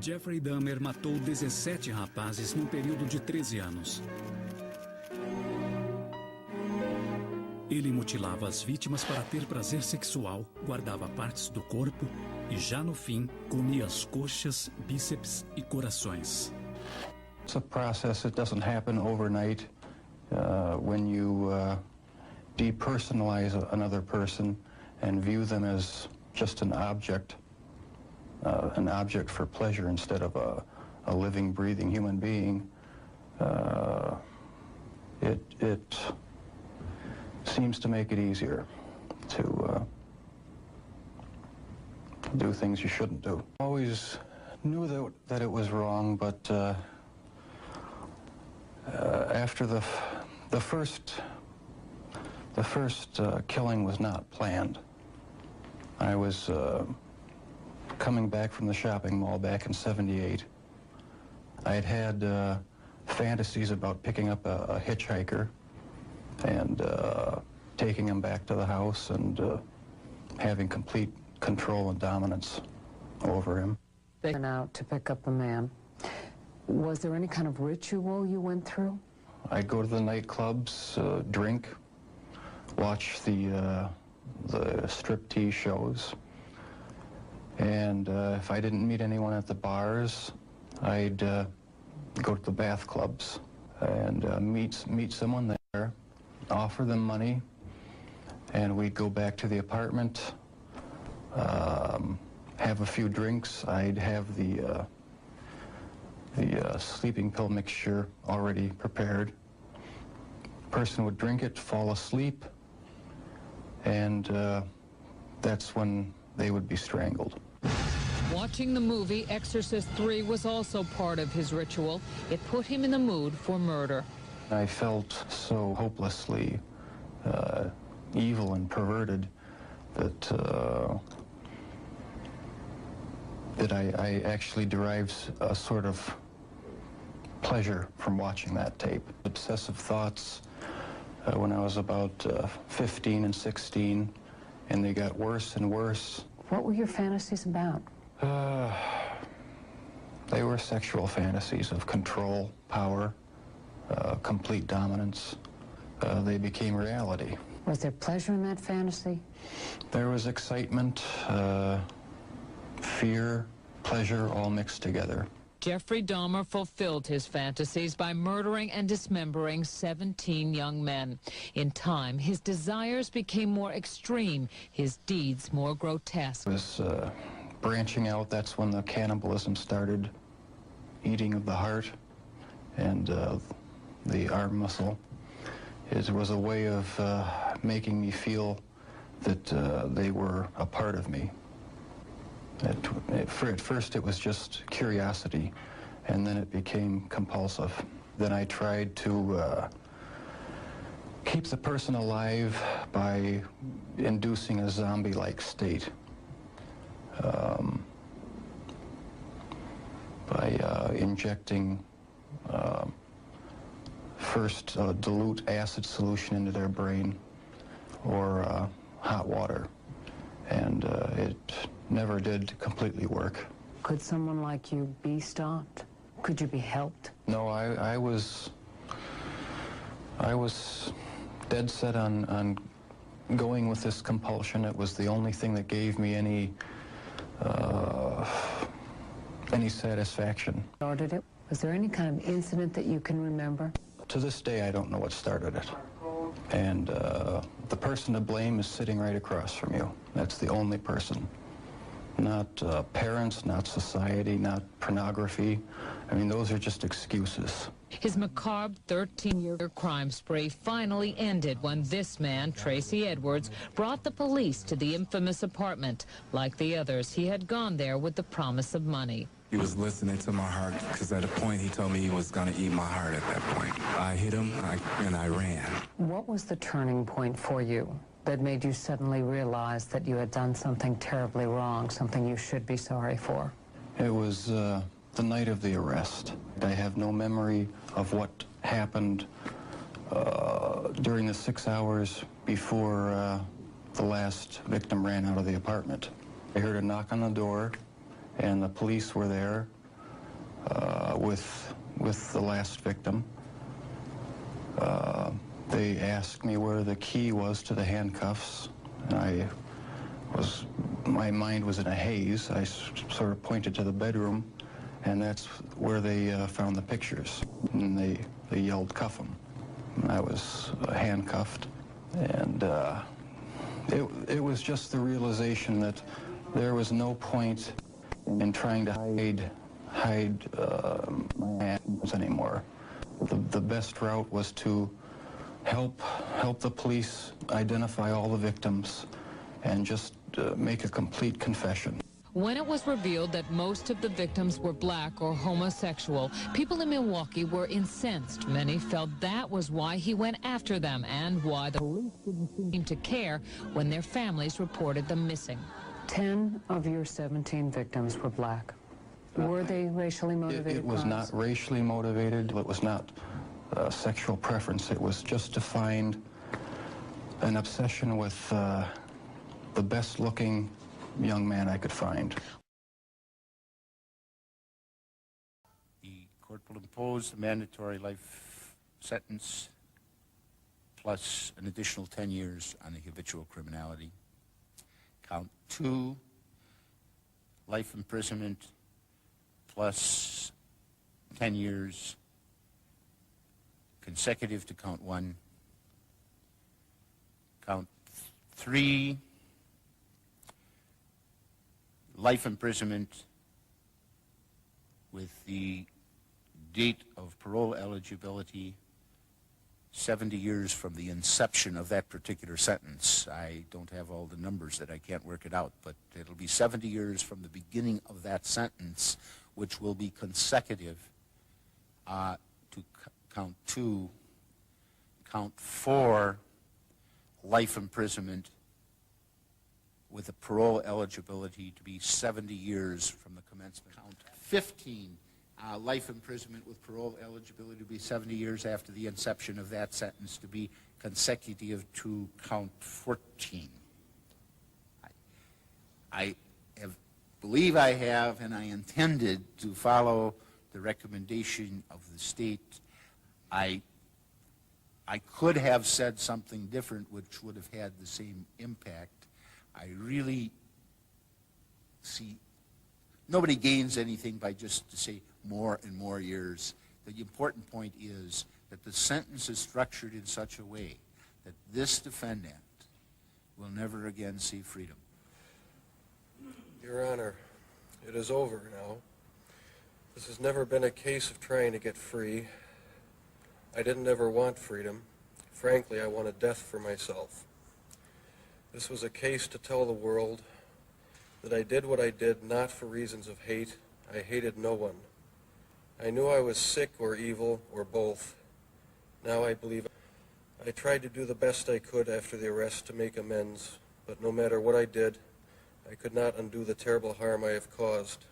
Jeffrey Dahmer matou 17 rapazes num período de 13 anos. Ele mutilava as vítimas para ter prazer sexual, guardava partes do corpo e, já no fim, comia as coxas, bíceps e corações. It's a process that doesn't happen overnight. When you depersonalize another person and view them as just an object for pleasure instead of a living, breathing human being, it seems to make it easier to do things you shouldn't do. Always knew that it was wrong, but after the first killing was not planned. I was coming back from the shopping mall back in '78. I had fantasies about picking up a hitchhiker and taking him back to the house and having complete control and dominance over him. They went out to pick up the man. Was there any kind of ritual you went through? I'd go to the nightclubs, drink, watch the striptease shows, and if I didn't meet anyone at the bars, I'd go to the bath clubs and meet someone there, offer them money, and we'd go back to the apartment, have a few drinks. I'd have the sleeping pill mixture already prepared. Person would drink it, fall asleep, and that's when they would be strangled. Watching the movie Exorcist 3 was also part of his ritual. It put him in the mood for murder. I felt so hopelessly evil and perverted that I actually derived a sort of pleasure from watching that tape. Obsessive thoughts when I was about 15 and 16, and they got worse and worse. What were your fantasies about? They were sexual fantasies of control, power, complete dominance. They became reality. Was there pleasure in that fantasy? There was excitement, fear, pleasure, all mixed together. Jeffrey Dahmer fulfilled his fantasies by murdering and dismembering 17 young men. In time, his desires became more extreme, his deeds more grotesque. It was branching out. That's when the cannibalism started, eating of the heart and the arm muscle. It was a way of making me feel that they were a part of me. At first it was just curiosity, and then it became compulsive. Then I tried to keep the person alive by inducing a zombie-like state. By injecting first dilute acid solution into their brain or hot water, and it never did completely work. Could someone like you be stopped? Could you be helped? No, I was dead set on going with this compulsion. It was the only thing that gave me any satisfaction. Started it? Was there any kind of incident that you can remember? To this day, I don't know what started it. And the person to blame is sitting right across from you. That's the only person. Not parents, not society, not pornography. I mean, those are just excuses. His macabre 13-year crime spree finally ended when this man, Tracy Edwards, brought the police to the infamous apartment. Like the others, he had gone there with the promise of money. He was listening to my heart, because at a point he told me he was going to eat my heart at that point. I hit him, and I ran. What was the turning point for you that made you suddenly realize that you had done something terribly wrong, something you should be sorry for? It was the night of the arrest. I have no memory of what happened during the 6 hours before the last victim ran out of the apartment. I heard a knock on the door, and the police were there, with the last victim. They asked me where the key was to the handcuffs, and my mind was in a haze. I sort of pointed to the bedroom, and that's where they found the pictures. And they yelled, "Cuff him." And I was handcuffed, and it was just the realization that there was no point in trying to hide my actions anymore. The best route was to help the police identify all the victims and just make a complete confession. When it was revealed that most of the victims were black or homosexual, people in Milwaukee were incensed. Many felt that was why he went after them and why the police didn't seem to care when their families reported them missing. 10 of your 17 victims were black. Were they racially motivated? It was crimes? not racially motivated. It was not sexual preference. It was just to find an obsession with the best-looking young man I could find. The court will impose the mandatory life sentence plus an additional 10 years on the habitual criminality. Count 2, life imprisonment plus 10 years consecutive to count 1. Count 3, life imprisonment with the date of parole eligibility 70 years from the inception of that particular sentence. I don't have all the numbers that I can't work it out, but it'll be 70 years from the beginning of that sentence, which will be consecutive to count 2. Count 4, life imprisonment with a parole eligibility to be 70 years from the commencement. Count 15, life imprisonment with parole eligibility to be 70 years after the inception of that sentence to be consecutive to count 14. Believe I have, and I intended to follow the recommendation of the state. I could have said something different which would have had the same impact. I really see nobody gains anything by just to say more and more years. The important point is that the sentence is structured in such a way that this defendant will never again see freedom. Your Honor, it is over now. This has never been a case of trying to get free. I didn't ever want freedom. Frankly, I wanted death for myself. This was a case to tell the world that I did what I did not for reasons of hate. I hated no one. I knew I was sick or evil or both. Now I believe I tried to do the best I could after the arrest to make amends, but no matter what I did, I could not undo the terrible harm I have caused.